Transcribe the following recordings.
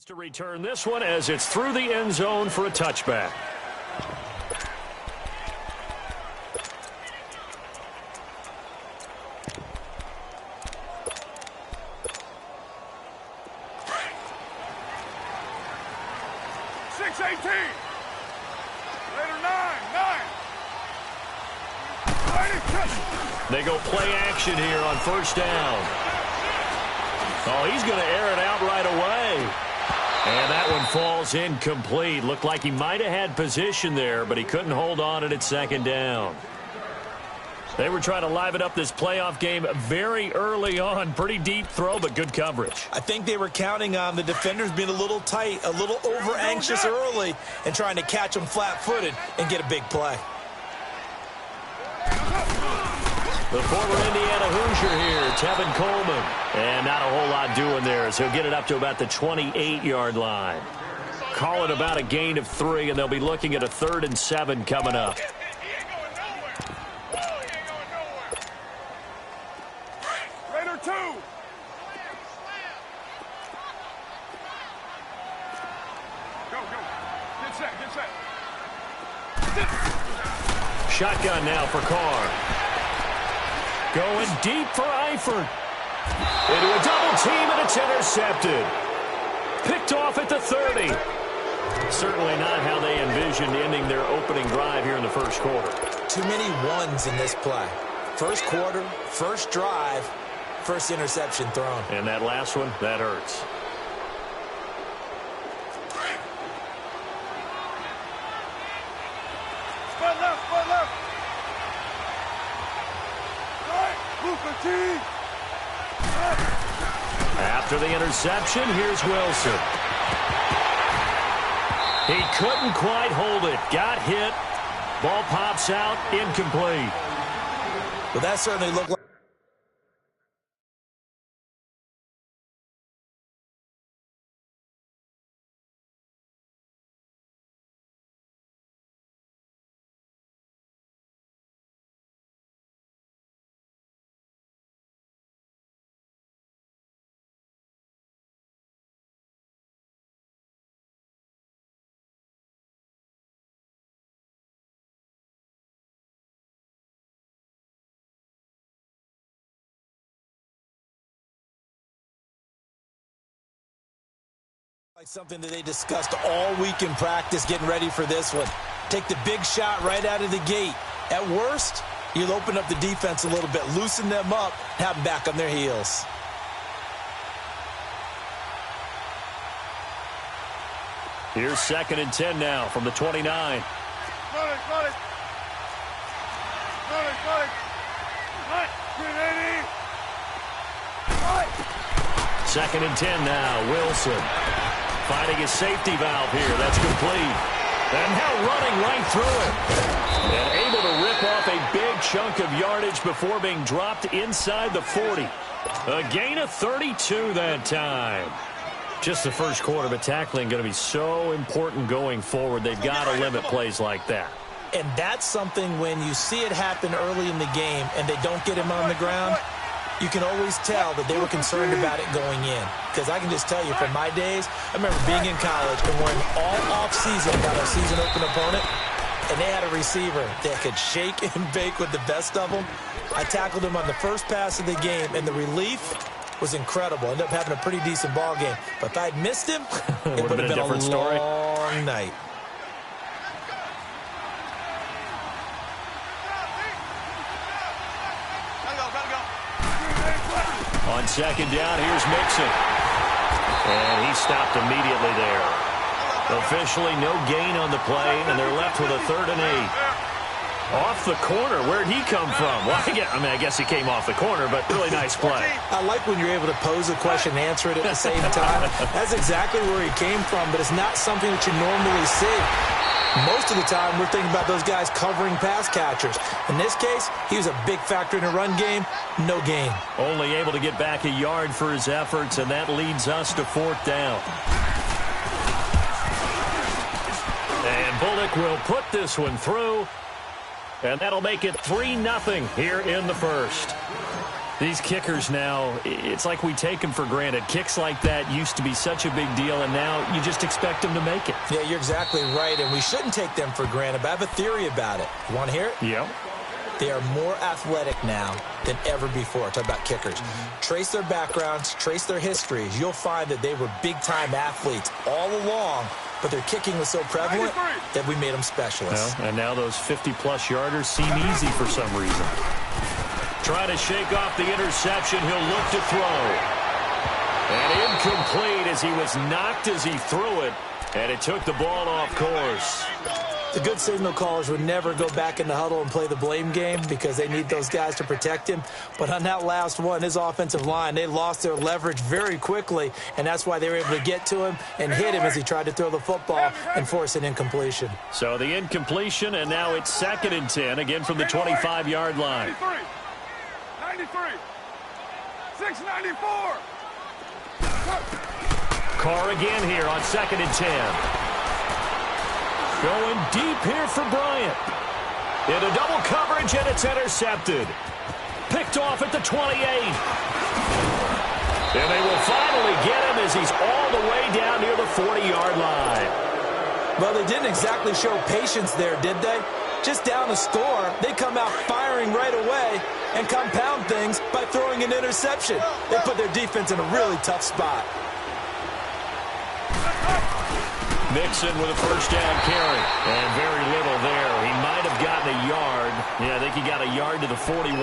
To return this one as it's through the end zone for a touchback. They go play action here on first down. Oh, he's going to air it out right away. And that one falls incomplete. Looked like he might have had position there, but he couldn't hold on at second down. They were trying to liven up this playoff game very early on. Pretty deep throw, but good coverage. I think they were counting on the defenders being a little tight, a little over-anxious early, and trying to catch them flat-footed and get a big play. The former Indiana Hoosier here, Tevin Coleman. And not a whole lot doing there, so he'll get it up to about the 28-yard line. Call it about a gain of 3, and they'll be looking at a 3rd and 7 coming up. Raider 2. Go. Get set. Shotgun now for Carr. Going deep for Eifert. Into a double team, and it's intercepted. Picked off at the 30. Certainly not how they envisioned ending their opening drive here in the first quarter. Too many ones in this play. First quarter, first drive, first interception thrown. And that last one, that hurts. Spot left. After the interception, here's Wilson. He couldn't quite hold it. Got hit. Ball pops out. Incomplete. Well, that certainly looked like... something that they discussed all week in practice getting ready for this one. Take the big shot right out of the gate. At worst, you'll open up the defense a little bit, loosen them up, have them back on their heels. Here's 2nd and 10 now from the 29. Got it. 2nd and 10 now. Wilson finding his safety valve here. That's complete. And now running right through it. And able to rip off a big chunk of yardage before being dropped inside the 40. A gain of 32 that time. Just the first quarter, but tackling going to be so important going forward. They've got to limit plays like that. And that's something when you see it happen early in the game and they don't get him on the ground, you can always tell that they were concerned about it going in. Because I can just tell you, from my days, I remember being in college and worrying all off-season about our season-open opponent, and they had a receiver that could shake and bake with the best of them. I tackled him on the first pass of the game, and the relief was incredible. Ended up having a pretty decent ball game. But if I'd missed him, it would have been a long night. On 2nd down, here's Mixon. And he stopped immediately there. Officially no gain on the play, and they're left with a 3rd and 8. Off the corner. Where'd he come from? Well, I guess he came off the corner, but really nice play. I like when you're able to pose a question and answer it at the same time. That's exactly where he came from, but it's not something that you normally see. Most of the time, we're thinking about those guys covering pass catchers. In this case, he was a big factor in the run game. No gain. Only able to get back a yard for his efforts, and that leads us to 4th down. And Bullock will put this one through, and that'll make it 3-0 here in the first. These kickers now, it's like we take them for granted. Kicks like that used to be such a big deal, and now you just expect them to make it. Yeah, you're exactly right, and we shouldn't take them for granted, but I have a theory about it. You want to hear it? Yeah. They are more athletic now than ever before. Talk about kickers. Trace their backgrounds, trace their histories. You'll find that they were big-time athletes all along, but their kicking was so prevalent that we made them specialists. Well, and now those 50-plus yarders seem easy for some reason. Trying to shake off the interception. He'll look to throw. And incomplete as he was knocked as he threw it, and it took the ball off course. The good signal callers would never go back in the huddle and play the blame game because they need those guys to protect him. But on that last one, his offensive line, they lost their leverage very quickly, and that's why they were able to get to him and hit him as he tried to throw the football and force an incompletion. So the incompletion, and now it's 2nd and 10, again from the 25-yard line. 93. 694. Carr again here on 2nd and 10. Going deep here for Bryant. Into double coverage, and it's intercepted. Picked off at the 28. And they will finally get him as he's all the way down near the 40-yard line. Well, they didn't exactly show patience there, did they? Just down the score, they come out firing right away and compound things by throwing an interception. They put their defense in a really tough spot. Mixon with a first down carry. And very little there. He might have gotten a yard. Yeah, I think he got a yard to the 41.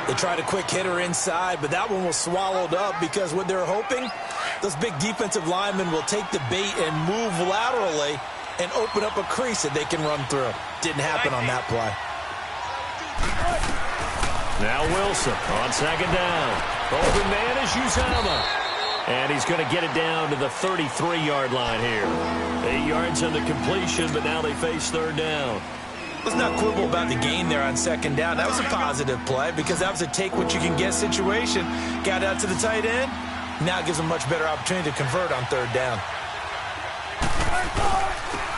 They tried a quick hitter inside, but that one was swallowed up because what they're hoping, those big defensive linemen will take the bait and move laterally and open up a crease that they can run through. Didn't happen on that play. Now Wilson on 2nd down. Open man is Uzomah. And he's going to get it down to the 33-yard line here. 8 yards on the completion, but now they face 3rd down. Let's not quibble about the gain there on 2nd down. That was a positive play because that was a take-what-you-can-get situation. Got out to the tight end. Now gives them much better opportunity to convert on 3rd down.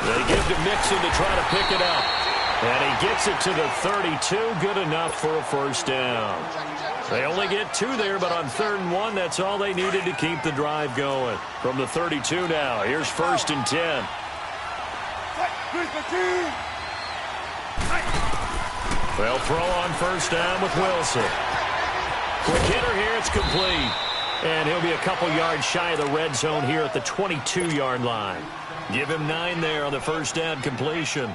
They give to Mixon to try to pick it up. And he gets it to the 32. Good enough for a first down. They only get 2 there, but on 3rd and 1, that's all they needed to keep the drive going. From the 32 now, here's 1st and 10. They'll throw on 1st down with Wilson. Quick hitter here, it's complete. And he'll be a couple yards shy of the red zone here at the 22-yard line. Give him 9 there on the 1st down completion.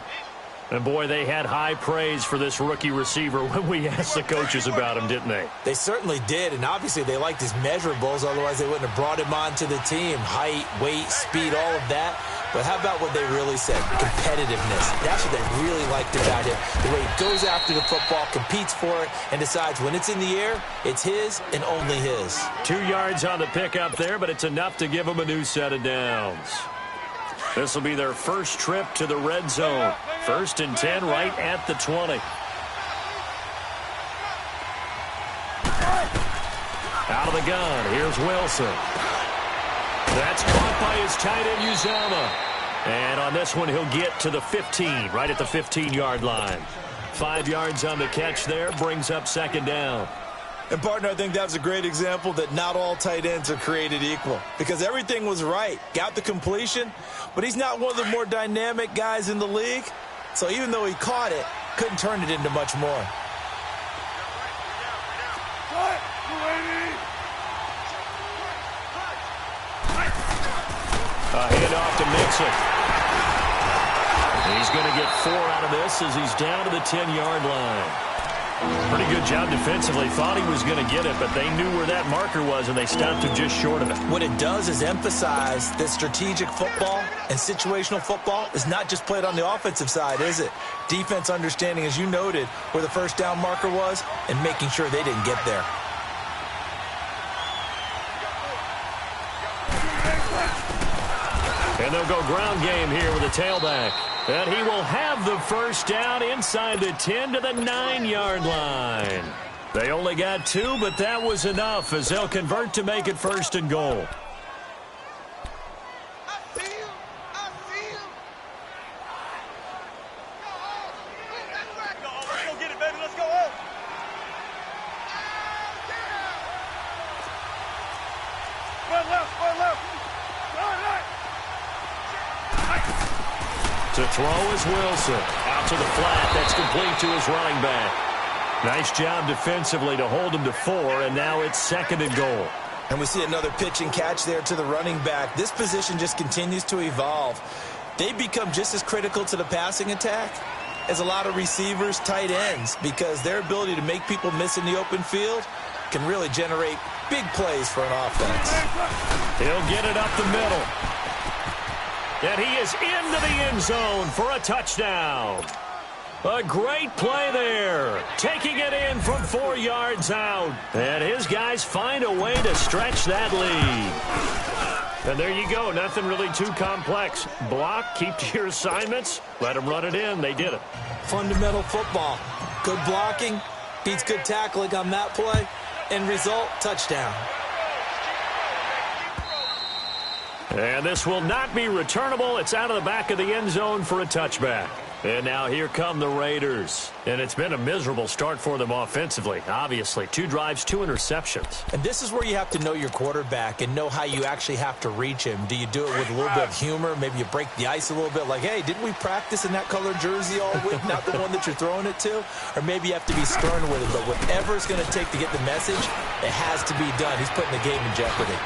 And, boy, they had high praise for this rookie receiver when we asked the coaches about him, didn't they? They certainly did, and obviously they liked his measurables. Otherwise, they wouldn't have brought him onto the team. Height, weight, speed, all of that. But how about what they really said? Competitiveness. That's what they really liked about him. The way he goes after the football, competes for it, and decides when it's in the air, it's his and only his. 2 yards on the pickup there, but it's enough to give him a new set of downs. This will be their first trip to the red zone. 1st and 10 right at the 20. Out of the gun, here's Wilson. That's caught by his tight end, Uzomah. And on this one, he'll get to the 15, right at the 15-yard line. 5 yards on the catch there, brings up 2nd down. And, partner, I think that was a great example that not all tight ends are created equal because everything was right. Got the completion, but he's not one of the more dynamic guys in the league. So even though he caught it, couldn't turn it into much more. A handoff to Mixon. He's going to get 4 out of this as he's down to the 10-yard line. Pretty good job defensively. Thought he was going to get it, but they knew where that marker was, and they stopped him just short of it. What it does is emphasize that strategic football and situational football is not just played on the offensive side, is it? Defense understanding, as you noted, where the first down marker was and making sure they didn't get there. And they'll go ground game here with a tailback. And he will have the first down inside the 10 to the 9-yard line. They only got 2, but that was enough as they'll convert to make it 1st and goal. To throw is Wilson. Out to the flat. That's complete to his running back. Nice job defensively to hold him to 4, and now it's 2nd and goal. And we see another pitch and catch there to the running back. This position just continues to evolve. They become just as critical to the passing attack as a lot of receivers, tight ends, because their ability to make people miss in the open field can really generate big plays for an offense. He'll get it up the middle. And he is into the end zone for a touchdown. A great play there. Taking it in from 4 yards out. And his guys find a way to stretch that lead. And there you go. Nothing really too complex. Block, keep to your assignments, let them run it in. They did it. Fundamental football. Good blocking, beats good tackling on that play. End result, touchdown. And this will not be returnable. It's out of the back of the end zone for a touchback. And now here come the Raiders. And it's been a miserable start for them offensively. Obviously, 2 drives, 2 interceptions. And this is where you have to know your quarterback and know how you actually have to reach him. Do you do it with a little bit of humor? Maybe you break the ice a little bit like, hey, didn't we practice in that colored jersey all week, not the one that you're throwing it to? Or maybe you have to be stern with it. But whatever it's going to take to get the message, it has to be done. He's putting the game in jeopardy.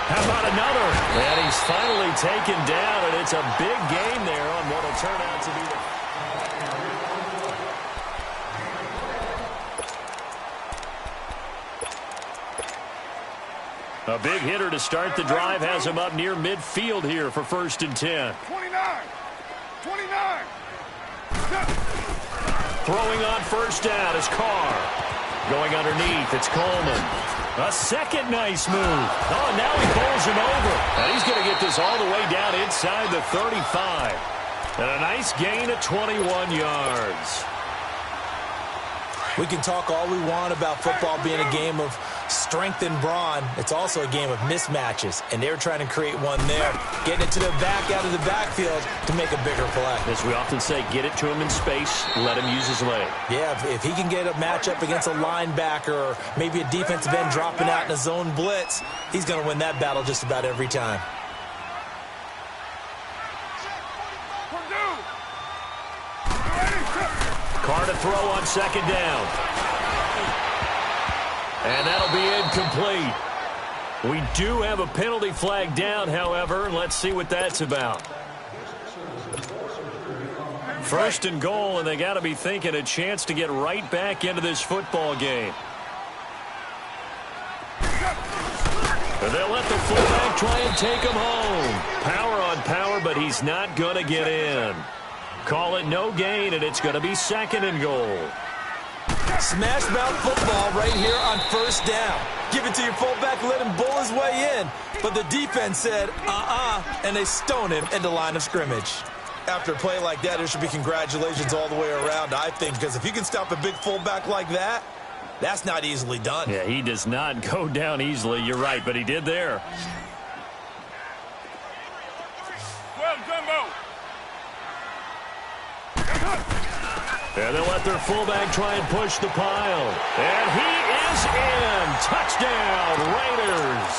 How about another? And he's finally taken down, and it's a big game there on what will turn out to be the... A big hitter to start the drive has him up near midfield here for 1st and 10. 29. Throwing on 1st down is Carr. Going underneath, it's Coleman. A second nice move. Oh, now he bowls him over. And he's going to get this all the way down inside the 35. And a nice gain of 21 yards. We can talk all we want about football being a game of strength and brawn. It's also a game of mismatches, and they're trying to create one there, getting it to the back out of the backfield to make a bigger play. As we often say, get it to him in space, let him use his leg. Yeah, if he can get a matchup against a linebacker or maybe a defensive end dropping out in a zone blitz, he's going to win that battle just about every time. Carr to throw on 2nd down. And that'll be incomplete. We do have a penalty flag down, however. Let's see what that's about. 1st and goal, and they got to be thinking a chance to get right back into this football game. And they'll let the fullback try and take him home. Power on power, but he's not going to get in. Call it no gain, and it's going to be 2nd and goal. Smash mouth football right here on 1st down. Give it to your fullback, let him bull his way in. But the defense said, and they stone him into line of scrimmage. After a play like that, there should be congratulations all the way around, I think, because if you can stop a big fullback like that, that's not easily done. Yeah, he does not go down easily. You're right, but he did there. Well, Jumbo. And they'll let their fullback try and push the pile. And he is in. Touchdown, Raiders.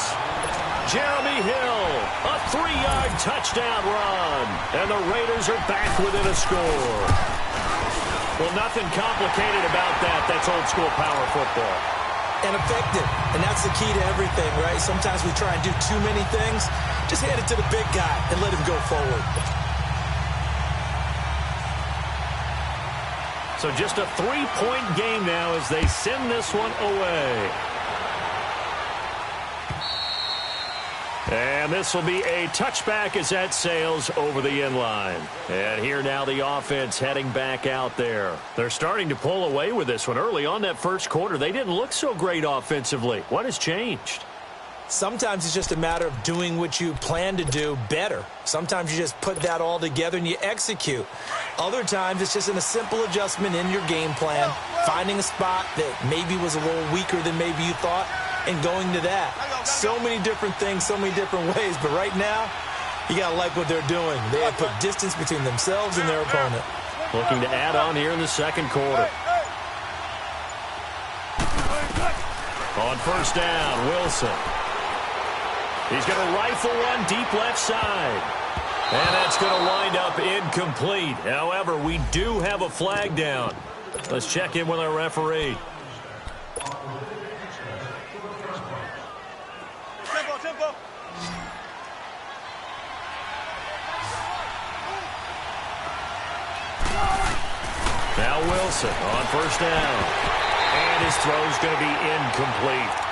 Jeremy Hill, a 3-yard touchdown run. And the Raiders are back within a score. Well, nothing complicated about that. That's old-school power football. And effective. And that's the key to everything, right? Sometimes we try and do too many things. Just hand it to the big guy and let him go forward. So just a 3-point game now as they send this one away. And this will be a touchback as that sails over the end line. And here now the offense heading back out there. They're starting to pull away with this one. Early on that first quarter, they didn't look so great offensively. What has changed? Sometimes it's just a matter of doing what you plan to do better. Sometimes you just put that all together and you execute. Other times it's just a simple adjustment in your game plan, finding a spot that maybe was a little weaker than maybe you thought, and going to that. So many different things, so many different ways, but right now, you got to like what they're doing. They have put distance between themselves and their opponent. Looking to add on here in the second quarter. On 1st down, Wilson. He's going to rifle one deep left side. And that's going to wind up incomplete. However, we do have a flag down. Let's check in with our referee. Now Wilson on first down. And his throw's going to be incomplete.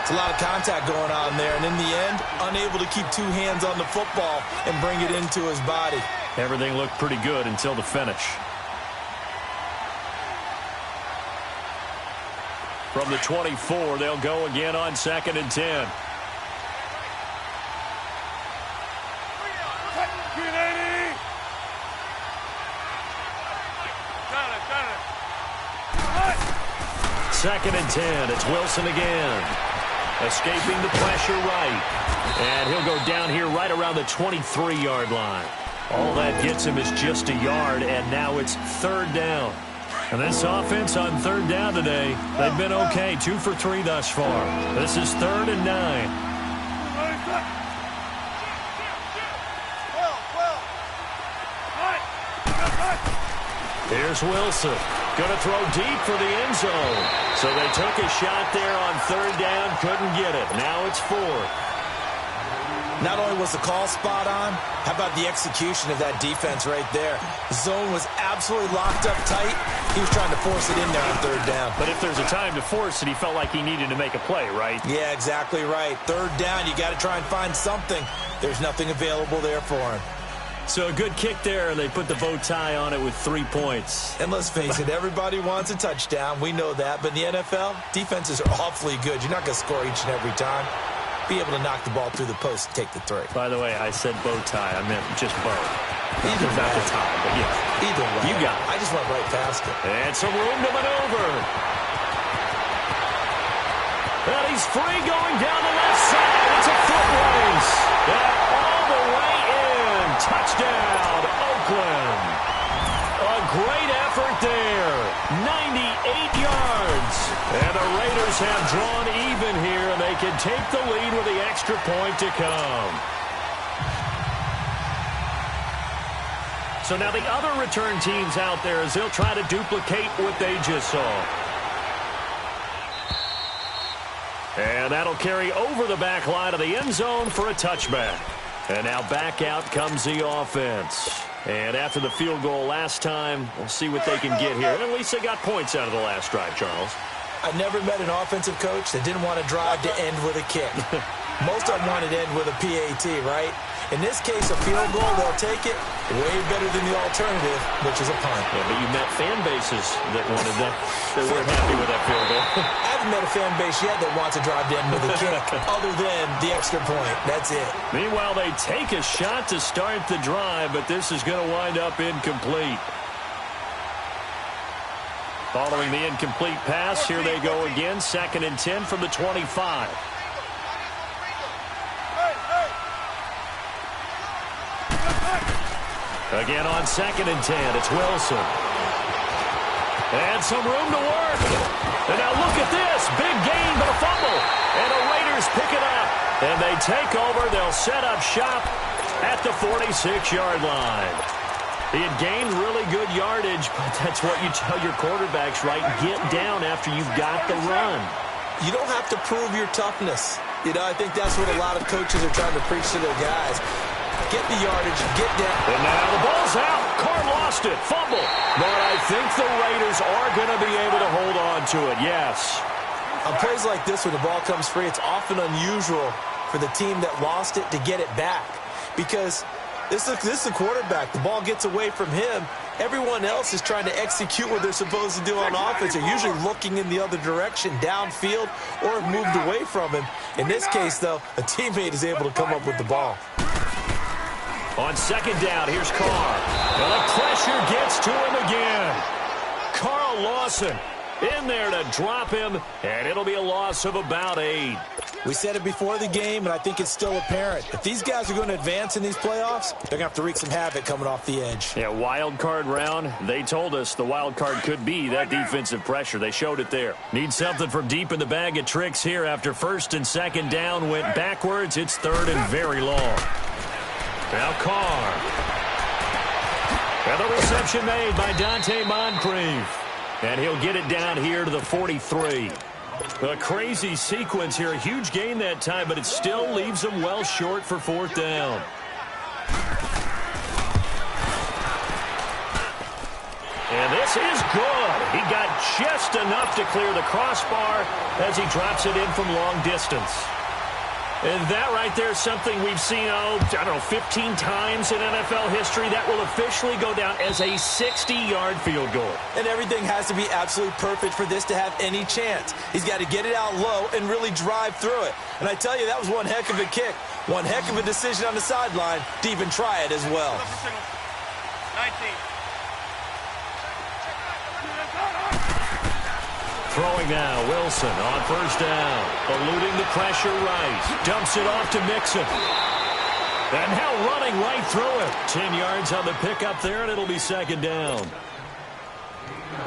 It's a lot of contact going on there, and in the end, unable to keep two hands on the football and bring it into his body. Everything looked pretty good until the finish. From the 24, they'll go again on 2nd and 10. Second and 10. It's Wilson again. Escaping the pressure right. And he'll go down here right around the 23-yard line. All that gets him is just a yard, and now it's 3rd down. And this offense on 3rd down today, they've been okay. 2 for 3 thus far. This is 3rd and 9. Here's Wilson. Going to throw deep for the end zone. So they took a shot there on 3rd down, couldn't get it. Now it's 4th. Not only was the call spot on, how about the execution of that defense right there? The zone was absolutely locked up tight. He was trying to force it in there on 3rd down. But if there's a time to force it, he felt like he needed to make a play, right? Yeah, exactly right. 3rd down, you got to try and find something. There's nothing available there for him. So a good kick there, and they put the bow tie on it with 3 points. And let's face it, everybody wants a touchdown. We know that. But in the NFL, defenses are awfully good. You're not going to score each and every time. Be able to knock the ball through the post and take the 3. By the way, I said bow tie. I meant just bow. Either way. Not the tie, but yeah. Either way. You got it. I just went right past it. And some room to maneuver. And he's free going down the left side. It's a foot race. And all the way in. Touchdown, Oakland. A great effort there. 98 yards. And the Raiders have drawn even here, and they can take the lead with the extra point to come. So now the other return teams out there as they'll try to duplicate what they just saw. And that'll carry over the back line of the end zone for a touchback. And now back out comes the offense. And after the field goal last time, we'll see what they can get here. At least they got points out of the last drive, Charles. I never met an offensive coach that didn't want to drive to end with a kick. Most of them wanted to end with a PAT, right? In this case, a field goal, they'll take it way better than the alternative, which is a punt. Yeah, but you met fan bases that wanted that. They weren't happy with that field goal. I haven't met a fan base yet that wants to drive to end with a kick other than the extra point. That's it. Meanwhile, they take a shot to start the drive, but this is going to wind up incomplete. Following the incomplete pass, here they go again. 2nd and 10 from the 25. Again on 2nd and 10, it's Wilson. And some room to work. And now look at this. Big gain, but a fumble. And the Raiders pick it up. And they take over. They'll set up shop at the 46-yard line. He had gained really good yardage, but that's what you tell your quarterbacks, right? Get down after you've got the run. You don't have to prove your toughness. You know, I think that's what a lot of coaches are trying to preach to their guys. Get the yardage, get down. And now the ball's out. Carr lost it. Fumble. But I think the Raiders are going to be able to hold on to it, yes. On plays like this where the ball comes free, it's often unusual for the team that lost it to get it back. Because this is the quarterback. The ball gets away from him. Everyone else is trying to execute what they're supposed to do on offense. They're usually looking in the other direction, downfield, or have moved away from him. In this case, though, a teammate is able to come up with the ball. On 2nd down, here's Carr. Well, the pressure gets to him again. Carl Lawson in there to drop him, and it'll be a loss of about 8. We said it before the game, and I think it's still apparent. If these guys are going to advance in these playoffs, they're going to have to wreak some havoc coming off the edge. Yeah, wild card round. They told us the wild card could be that defensive pressure. They showed it there. Need something from deep in the bag of tricks here after 1st and 2nd down went backwards. It's 3rd and very long. Now Carr. And the reception made by Dante Moncrief. And he'll get it down here to the 43. A crazy sequence here. A huge gain that time, but it still leaves them well short for fourth down. And this is good. He got just enough to clear the crossbar as he drops it in from long distance. And that right there is something we've seen, 15 times in NFL history. That will officially go down as a 60-yard field goal. And everything has to be absolutely perfect for this to have any chance. He's got to get it out low and really drive through it. And I tell you, that was one heck of a kick. One heck of a decision on the sideline to even try it as well. 19. Throwing now, Wilson on first down. Eluding the pressure right. Dumps it off to Mixon. And now running right through it. 10 yards on the pickup there, and it'll be second down.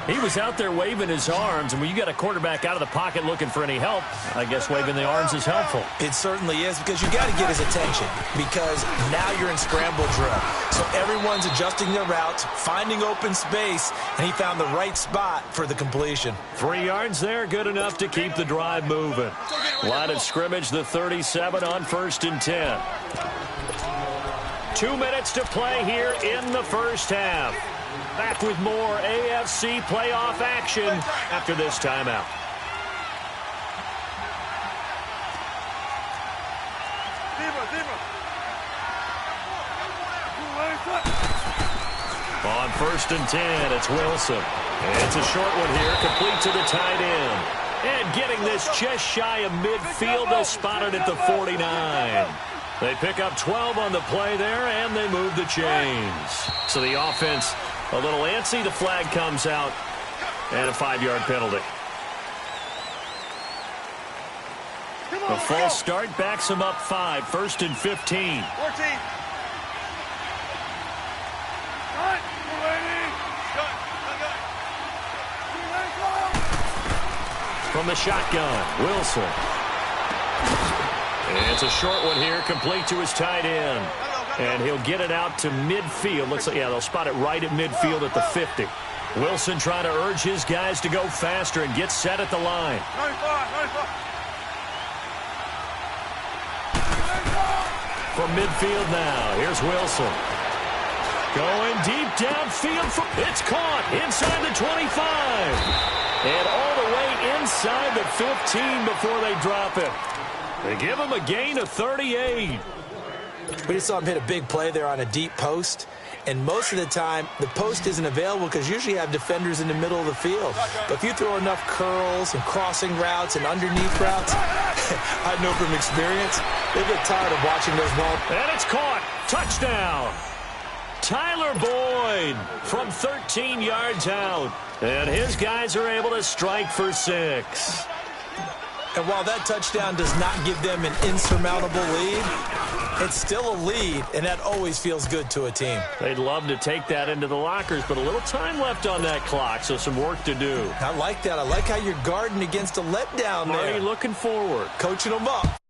He was out there waving his arms, and when you got a quarterback out of the pocket looking for any help, I guess waving the arms is helpful. It certainly is, because you got to get his attention, because now you're in scramble drill. So everyone's adjusting their routes, finding open space, and he found the right spot for the completion. 3 yards there, good enough to keep the drive moving. Line of scrimmage, the 37 on 1st and 10. 2 minutes to play here in the first half. Back with more AFC playoff action after this timeout. On 1st and 10, it's Wilson. It's a short one here, complete to the tight end. And getting this just shy of midfield, they'll spot it at the 49. They pick up 12 on the play there, and they move the chains. So the offense a little antsy. The flag comes out, and a 5-yard penalty. A false start backs him up 5, 1st and 15. 14. From the shotgun, Wilson. And it's a short one here, complete to his tight end. And he'll get it out to midfield. Looks like, they'll spot it right at midfield at the 50. Wilson trying to urge his guys to go faster and get set at the line. 95. From midfield now, here's Wilson. Going deep downfield. It's caught inside the 25. And all the way inside the 15 before they drop it. They give him a gain of 38. We just saw him hit a big play there on a deep post. And most of the time, the post isn't available because usually you have defenders in the middle of the field. But if you throw enough curls and crossing routes and underneath routes, I know from experience, they get tired of watching those balls. And it's caught. Touchdown. Tyler Boyd from 13 yards out. And his guys are able to strike for 6. And while that touchdown does not give them an insurmountable lead, it's still a lead, and that always feels good to a team. They'd love to take that into the lockers, but a little time left on that clock, so some work to do. I like that. I like how you're guarding against a letdown there. Already looking forward. Coaching them up.